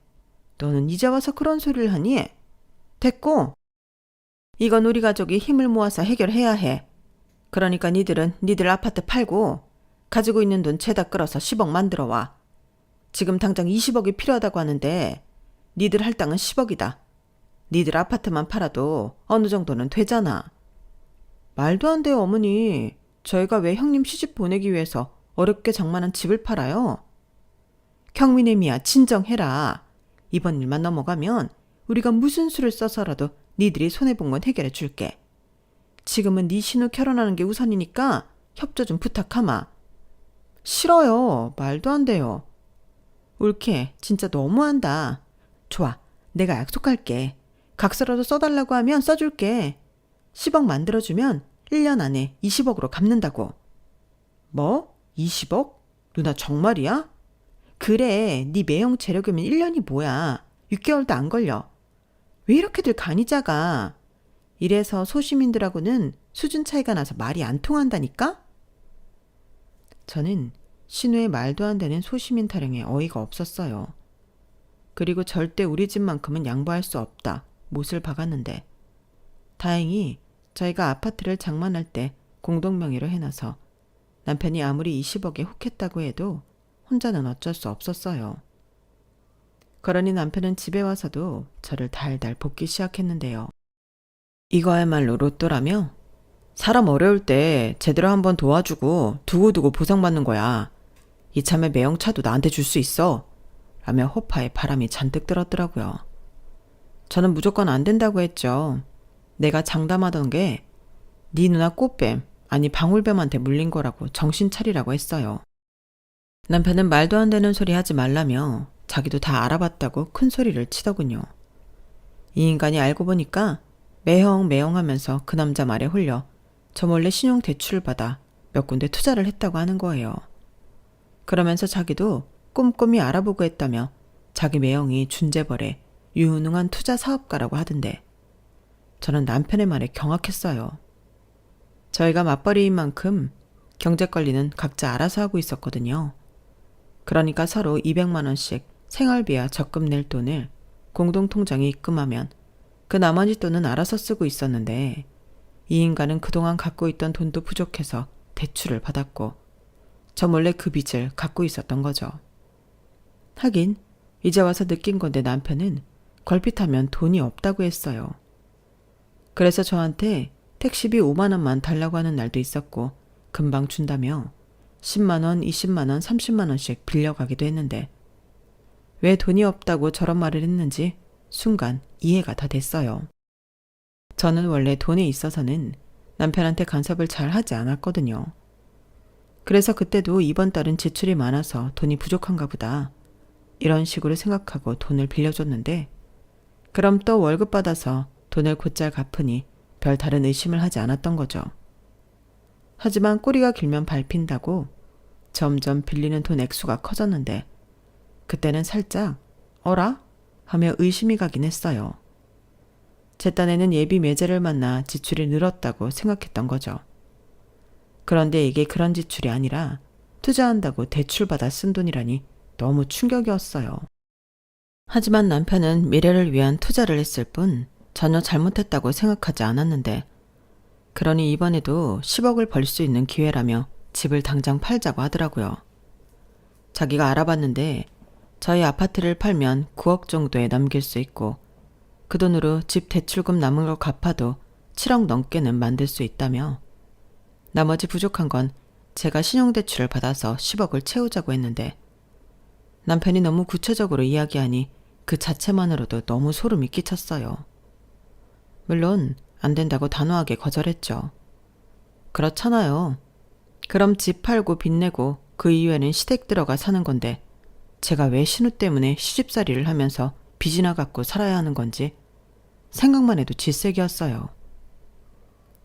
Speaker 1: 너는 이제 와서 그런 소리를 하니? 됐고. 이건 우리 가족이 힘을 모아서 해결해야 해. 그러니까 니들은 니들 아파트 팔고 가지고 있는 돈 죄다 끌어서 10억 만들어 와. 지금 당장 20억이 필요하다고 하는데 니들 할당은 10억이다. 니들 아파트만 팔아도 어느 정도는 되잖아. 말도 안 돼요, 어머니. 저희가 왜 형님 시집 보내기 위해서 어렵게 장만한 집을 팔아요? 경민애미야, 진정해라. 이번 일만 넘어가면 우리가 무슨 수를 써서라도 니들이 손해본 건 해결해 줄게. 지금은 네 신우 결혼하는 게 우선이니까 협조 좀 부탁하마. 싫어요. 말도 안 돼요. 옳게, 진짜 너무한다. 좋아, 내가 약속할게. 각서라도 써달라고 하면 써줄게. 10억 만들어주면 1년 안에 20억으로 갚는다고. 뭐? 20억? 누나 정말이야? 그래, 네 매형 재력이면 1년이 뭐야. 6개월도 안 걸려. 왜 이렇게들 간이 작아? 이래서 소시민들하고는 수준 차이가 나서 말이 안 통한다니까? 저는 신우의 말도 안 되는 소시민 타령에 어이가 없었어요. 그리고 절대 우리 집만큼은 양보할 수 없다. 못을 박았는데 다행히 저희가 아파트를 장만할 때 공동명의로 해놔서 남편이 아무리 20억에 혹했다고 해도 혼자는 어쩔 수 없었어요. 그러니 남편은 집에 와서도 저를 달달 볶기 시작했는데요. 이거야말로 로또라며? 사람 어려울 때 제대로 한번 도와주고 두고두고 보상받는 거야. 이참에 매형차도 나한테 줄 수 있어. 라며 호파에 바람이 잔뜩 들었더라고요. 저는 무조건 안 된다고 했죠. 내가 장담하던 게 네 누나 꽃뱀, 아니 방울뱀한테 물린 거라고 정신 차리라고 했어요. 남편은 말도 안 되는 소리 하지 말라며 자기도 다 알아봤다고 큰 소리를 치더군요. 이 인간이 알고 보니까 매형 하면서 그 남자 말에 홀려 저 몰래 신용 대출을 받아 몇 군데 투자를 했다고 하는 거예요. 그러면서 자기도 꼼꼼히 알아보고 했다며 자기 매형이 준재벌의 유능한 투자 사업가라고 하던데 저는 남편의 말에 경악했어요. 저희가 맞벌이인 만큼 경제 관리는 각자 알아서 하고 있었거든요. 그러니까 서로 200만 원씩 생활비와 적금 낼 돈을 공동통장에 입금하면 그 나머지 돈은 알아서 쓰고 있었는데 이 인간은 그동안 갖고 있던 돈도 부족해서 대출을 받았고 저 몰래 그 빚을 갖고 있었던 거죠. 하긴 이제 와서 느낀 건데 남편은 걸핏하면 돈이 없다고 했어요. 그래서 저한테 택시비 5만 원만 달라고 하는 날도 있었고 금방 준다며 10만 원, 20만 원, 30만 원씩 빌려가기도 했는데 왜 돈이 없다고 저런 말을 했는지 순간 이해가 다 됐어요. 저는 원래 돈에 있어서는 남편한테 간섭을 잘 하지 않았거든요. 그래서 그때도 이번 달은 지출이 많아서 돈이 부족한가 보다. 이런 식으로 생각하고 돈을 빌려줬는데 그럼 또 월급 받아서 돈을 곧잘 갚으니 별 다른 의심을 하지 않았던 거죠. 하지만 꼬리가 길면 밟힌다고 점점 빌리는 돈 액수가 커졌는데 그때는 살짝 어라? 하며 의심이 가긴 했어요. 제 딴에는 예비 매제를 만나 지출이 늘었다고 생각했던 거죠. 그런데 이게 그런 지출이 아니라 투자한다고 대출받아 쓴 돈이라니 너무 충격이었어요. 하지만 남편은 미래를 위한 투자를 했을 뿐 전혀 잘못했다고 생각하지 않았는데 그러니 이번에도 10억을 벌 수 있는 기회라며 집을 당장 팔자고 하더라고요. 자기가 알아봤는데 저희 아파트를 팔면 9억 정도에 넘길 수 있고 그 돈으로 집 대출금 남은 걸 갚아도 7억 넘게는 만들 수 있다며 나머지 부족한 건 제가 신용대출을 받아서 10억을 채우자고 했는데 남편이 너무 구체적으로 이야기하니 그 자체만으로도 너무 소름이 끼쳤어요. 물론 안 된다고 단호하게 거절했죠. 그렇잖아요. 그럼 집 팔고 빚 내고 그 이후에는 시댁 들어가 사는 건데 제가 왜 신우 때문에 시집살이를 하면서 빚이나 갖고 살아야 하는 건지 생각만 해도 질색이었어요.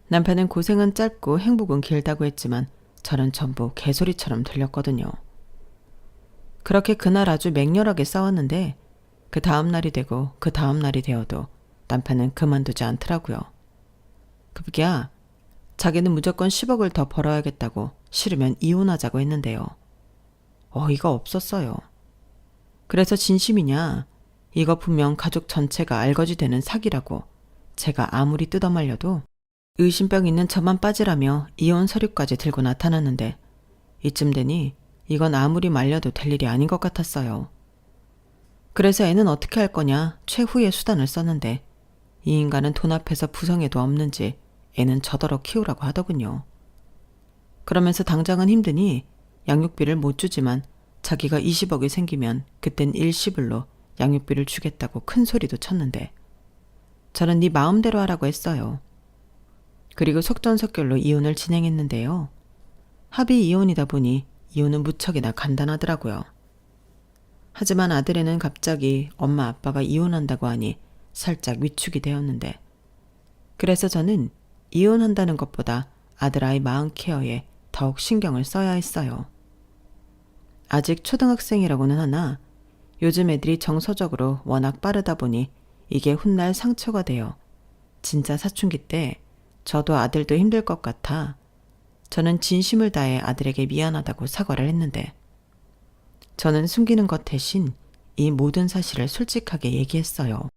Speaker 1: 남편은 고생은 짧고 행복은 길다고 했지만 저는 전부 개소리처럼 들렸거든요. 그렇게 그날 아주 맹렬하게 싸웠는데 그 다음 날이 되고 그 다음 날이 되어도 남편은 그만두지 않더라고요. 급기야 자기는 무조건 10억을 더 벌어야겠다고 싫으면 이혼하자고 했는데요. 어이가 없었어요. 그래서 진심이냐? 이거 분명 가족 전체가 알거지 되는 사기라고 제가 아무리 뜯어말려도 의심병 있는 저만 빠지라며 이혼 서류까지 들고 나타났는데 이쯤 되니 이건 아무리 말려도 될 일이 아닌 것 같았어요. 그래서 애는 어떻게 할 거냐 최후의 수단을 썼는데 이 인간은 돈 앞에서 부성에도 없는지 애는 저더러 키우라고 하더군요. 그러면서 당장은 힘드니 양육비를 못 주지만 자기가 20억이 생기면 그땐 일시불로 양육비를 주겠다고 큰 소리도 쳤는데 저는 네 마음대로 하라고 했어요. 그리고 속전속결로 이혼을 진행했는데요. 합의 이혼이다 보니 이혼은 무척이나 간단하더라고요. 하지만 아들애는 갑자기 엄마 아빠가 이혼한다고 하니 살짝 위축이 되었는데 그래서 저는 이혼한다는 것보다 아들아이 마음 케어에 더욱 신경을 써야 했어요. 아직 초등학생이라고는 하나 요즘 애들이 정서적으로 워낙 빠르다 보니 이게 훗날 상처가 되어 진짜 사춘기 때 저도 아들도 힘들 것 같아 저는 진심을 다해 아들에게 미안하다고 사과를 했는데 저는 숨기는 것 대신 이 모든 사실을 솔직하게 얘기했어요.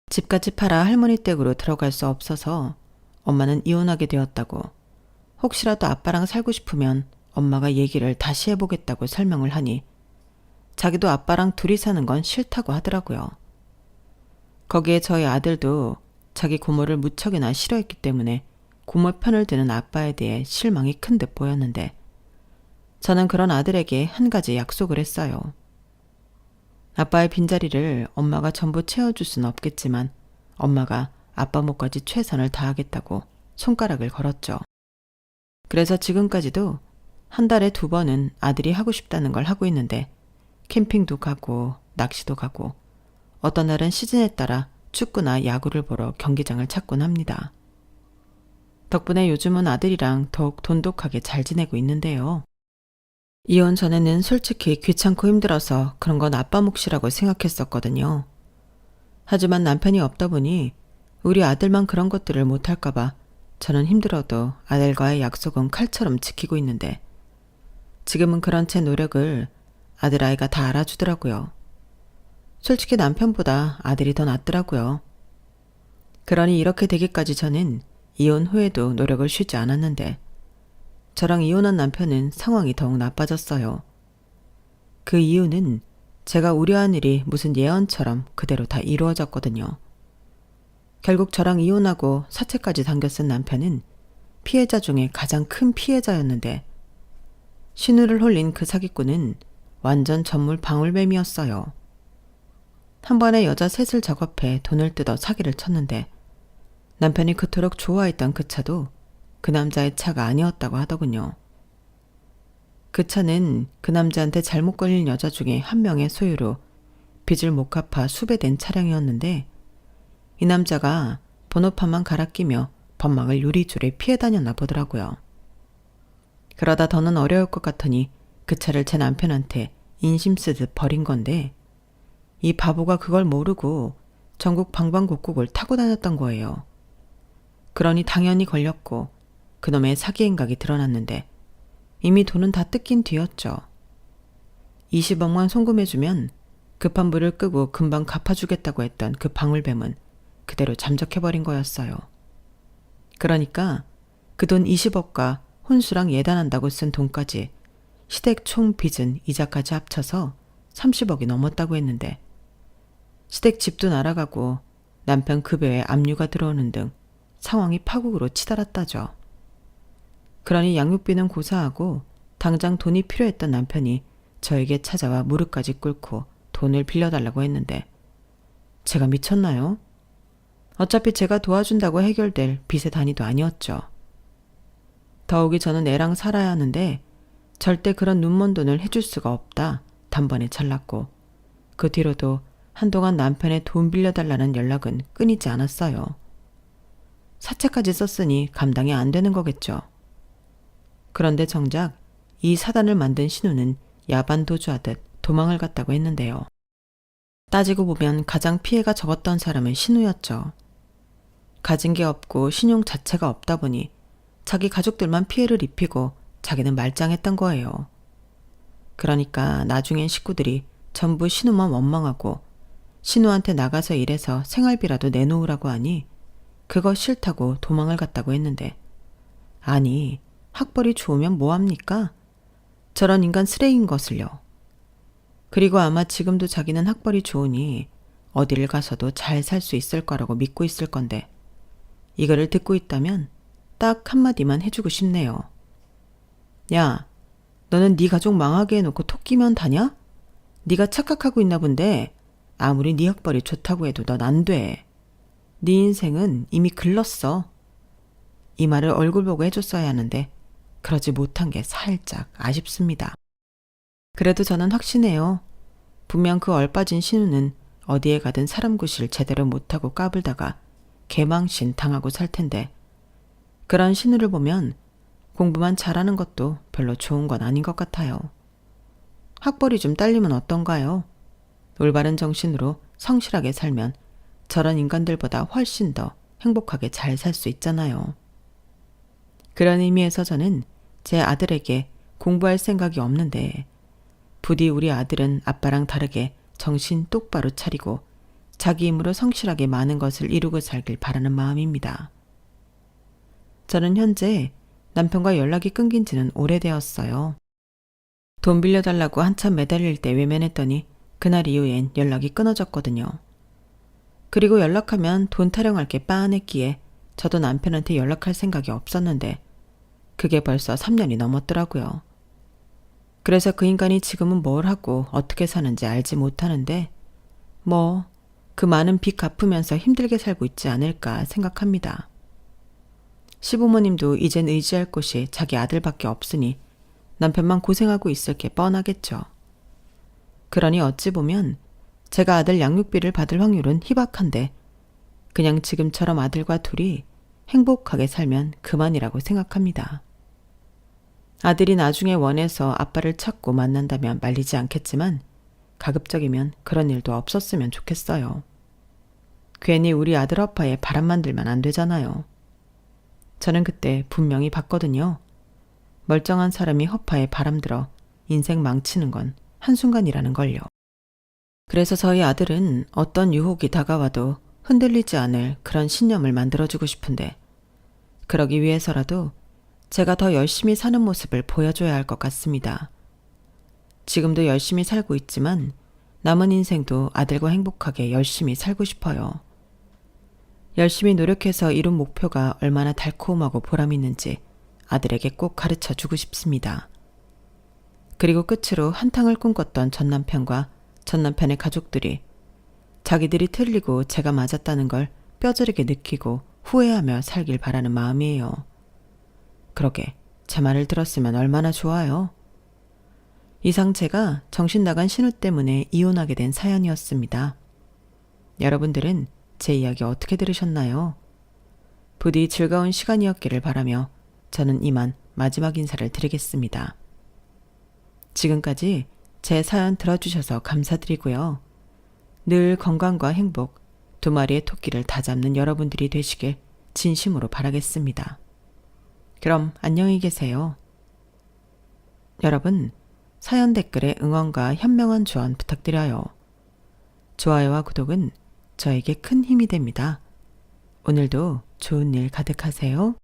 Speaker 1: 집까지 팔아 할머니 댁으로 들어갈 수 없어서 엄마는 이혼하게 되었다고 혹시라도 아빠랑 살고 싶으면 엄마가 얘기를 다시 해보겠다고 설명을 하니 자기도 아빠랑 둘이 사는 건 싫다고 하더라고요. 거기에 저희 아들도 자기 고모를 무척이나 싫어했기 때문에 고모 편을 드는 아빠에 대해 실망이 큰 듯 보였는데 저는 그런 아들에게 한 가지 약속을 했어요. 아빠의 빈자리를 엄마가 전부 채워줄 수는 없겠지만 엄마가 아빠 몫까지 최선을 다하겠다고 손가락을 걸었죠. 그래서 지금까지도 한 달에 2번은 아들이 하고 싶다는 걸 하고 있는데 캠핑도 가고 낚시도 가고 어떤 날은 시즌에 따라 축구나 야구를 보러 경기장을 찾곤 합니다. 덕분에 요즘은 아들이랑 더욱 돈독하게 잘 지내고 있는데요. 이혼 전에는 솔직히 귀찮고 힘들어서 그런 건 아빠 몫이라고 생각했었거든요. 하지만 남편이 없다 보니 우리 아들만 그런 것들을 못할까봐 저는 힘들어도 아들과의 약속은 칼처럼 지키고 있는데 지금은 그런 제 노력을 아들아이가 다 알아주더라고요. 솔직히 남편보다 아들이 더 낫더라고요. 그러니 이렇게 되기까지 저는 이혼 후에도 노력을 쉬지 않았는데 저랑 이혼한 남편은 상황이 더욱 나빠졌어요. 그 이유는 제가 우려한 일이 무슨 예언처럼 그대로 다 이루어졌거든요. 결국 저랑 이혼하고 사채까지 당겨 쓴 남편은 피해자 중에 가장 큰 피해자였는데 신우를 홀린 그 사기꾼은 완전 전물 방울뱀이었어요. 한 번에 여자 셋을 작업해 돈을 뜯어 사기를 쳤는데 남편이 그토록 좋아했던 그 차도 그 남자의 차가 아니었다고 하더군요. 그 차는 그 남자한테 잘못 걸린 여자 중에 한 명의 소유로 빚을 못 갚아 수배된 차량이었는데 이 남자가 번호판만 갈아 끼며 범망을 요리조리 피해 다녔나 보더라고요. 그러다 더는 어려울 것 같으니 그 차를 제 남편한테 인심 쓰듯 버린 건데 이 바보가 그걸 모르고 전국 방방곡곡을 타고 다녔던 거예요. 그러니 당연히 걸렸고 그놈의 사기 행각이 드러났는데 이미 돈은 다 뜯긴 뒤였죠. 20억만 송금해주면 급한 불을 끄고 금방 갚아주겠다고 했던 그 방울뱀은 그대로 잠적해버린 거였어요. 그러니까 그 돈 20억과 혼수랑 예단한다고 쓴 돈까지 시댁 총 빚은 이자까지 합쳐서 30억이 넘었다고 했는데 시댁 집도 날아가고 남편 급여에 압류가 들어오는 등 상황이 파국으로 치달았다죠. 그러니 양육비는 고사하고 당장 돈이 필요했던 남편이 저에게 찾아와 무릎까지 꿇고 돈을 빌려달라고 했는데 제가 미쳤나요? 어차피 제가 도와준다고 해결될 빚의 단위도 아니었죠. 더욱이 저는 애랑 살아야 하는데 절대 그런 눈먼 돈을 해줄 수가 없다 단번에 잘랐고 그 뒤로도 한동안 남편의 돈 빌려달라는 연락은 끊이지 않았어요. 사채까지 썼으니 감당이 안 되는 거겠죠. 그런데 정작 이 사단을 만든 신우는 야반도주하듯 도망을 갔다고 했는데요. 따지고 보면 가장 피해가 적었던 사람은 신우였죠. 가진 게 없고 신용 자체가 없다 보니 자기 가족들만 피해를 입히고 자기는 말짱했던 거예요. 그러니까 나중엔 식구들이 전부 신우만 원망하고 신우한테 나가서 일해서 생활비라도 내놓으라고 하니 그거 싫다고 도망을 갔다고 했는데 아니 학벌이 좋으면 뭐합니까? 저런 인간 쓰레기인 것을요. 그리고 아마 지금도 자기는 학벌이 좋으니 어디를 가서도 잘 살 수 있을 거라고 믿고 있을 건데 이거를 듣고 있다면 딱 한마디만 해주고 싶네요. 야, 너는 네 가족 망하게 해놓고 토끼면 다냐? 네가 착각하고 있나 본데 아무리 네 학벌이 좋다고 해도 넌 안 돼. 네 인생은 이미 글렀어. 이 말을 얼굴 보고 해줬어야 하는데 그러지 못한 게 살짝 아쉽습니다. 그래도 저는 확신해요. 분명 그 얼빠진 신우는 어디에 가든 사람 구실 제대로 못하고 까불다가 개망신 당하고 살 텐데 그런 신우를 보면 공부만 잘하는 것도 별로 좋은 건 아닌 것 같아요. 학벌이 좀 딸리면 어떤가요? 올바른 정신으로 성실하게 살면 저런 인간들보다 훨씬 더 행복하게 잘 살 수 있잖아요. 그런 의미에서 저는 제 아들에게 공부할 생각이 없는데 부디 우리 아들은 아빠랑 다르게 정신 똑바로 차리고 자기 힘으로 성실하게 많은 것을 이루고 살길 바라는 마음입니다. 저는 현재 남편과 연락이 끊긴 지는 오래되었어요. 돈 빌려달라고 한참 매달릴 때 외면했더니 그날 이후엔 연락이 끊어졌거든요. 그리고 연락하면 돈 타령할 게 빤했기에 저도 남편한테 연락할 생각이 없었는데 그게 벌써 3년이 넘었더라고요. 그래서 그 인간이 지금은 뭘 하고 어떻게 사는지 알지 못하는데 뭐 그 많은 빚 갚으면서 힘들게 살고 있지 않을까 생각합니다. 시부모님도 이젠 의지할 곳이 자기 아들밖에 없으니 남편만 고생하고 있을 게 뻔하겠죠. 그러니 어찌 보면 제가 아들 양육비를 받을 확률은 희박한데 그냥 지금처럼 아들과 둘이 행복하게 살면 그만이라고 생각합니다. 아들이 나중에 원해서 아빠를 찾고 만난다면 말리지 않겠지만 가급적이면 그런 일도 없었으면 좋겠어요. 괜히 우리 아들 아빠에 바람만 들면 안 되잖아요. 저는 그때 분명히 봤거든요. 멀쩡한 사람이 허파에 바람들어 인생 망치는 건 한순간이라는 걸요. 그래서 저희 아들은 어떤 유혹이 다가와도 흔들리지 않을 그런 신념을 만들어주고 싶은데 그러기 위해서라도 제가 더 열심히 사는 모습을 보여줘야 할 것 같습니다. 지금도 열심히 살고 있지만 남은 인생도 아들과 행복하게 열심히 살고 싶어요. 열심히 노력해서 이룬 목표가 얼마나 달콤하고 보람있는지 아들에게 꼭 가르쳐 주고 싶습니다. 그리고 끝으로 한탕을 꿈꿨던 전 남편과 전 남편의 가족들이 자기들이 틀리고 제가 맞았다는 걸 뼈저리게 느끼고 후회하며 살길 바라는 마음이에요. 그러게 제 말을 들었으면 얼마나 좋아요. 이상 제가 정신 나간 신우 때문에 이혼하게 된 사연이었습니다. 여러분들은 제 이야기 어떻게 들으셨나요? 부디 즐거운 시간이었기를 바라며 저는 이만 마지막 인사를 드리겠습니다. 지금까지 제 사연 들어주셔서 감사드리고요. 늘 건강과 행복, 두 마리의 토끼를 다 잡는 여러분들이 되시길 진심으로 바라겠습니다. 그럼 안녕히 계세요. 여러분, 사연 댓글에 응원과 현명한 조언 부탁드려요. 좋아요와 구독은 저에게 큰 힘이 됩니다. 오늘도 좋은 일 가득하세요.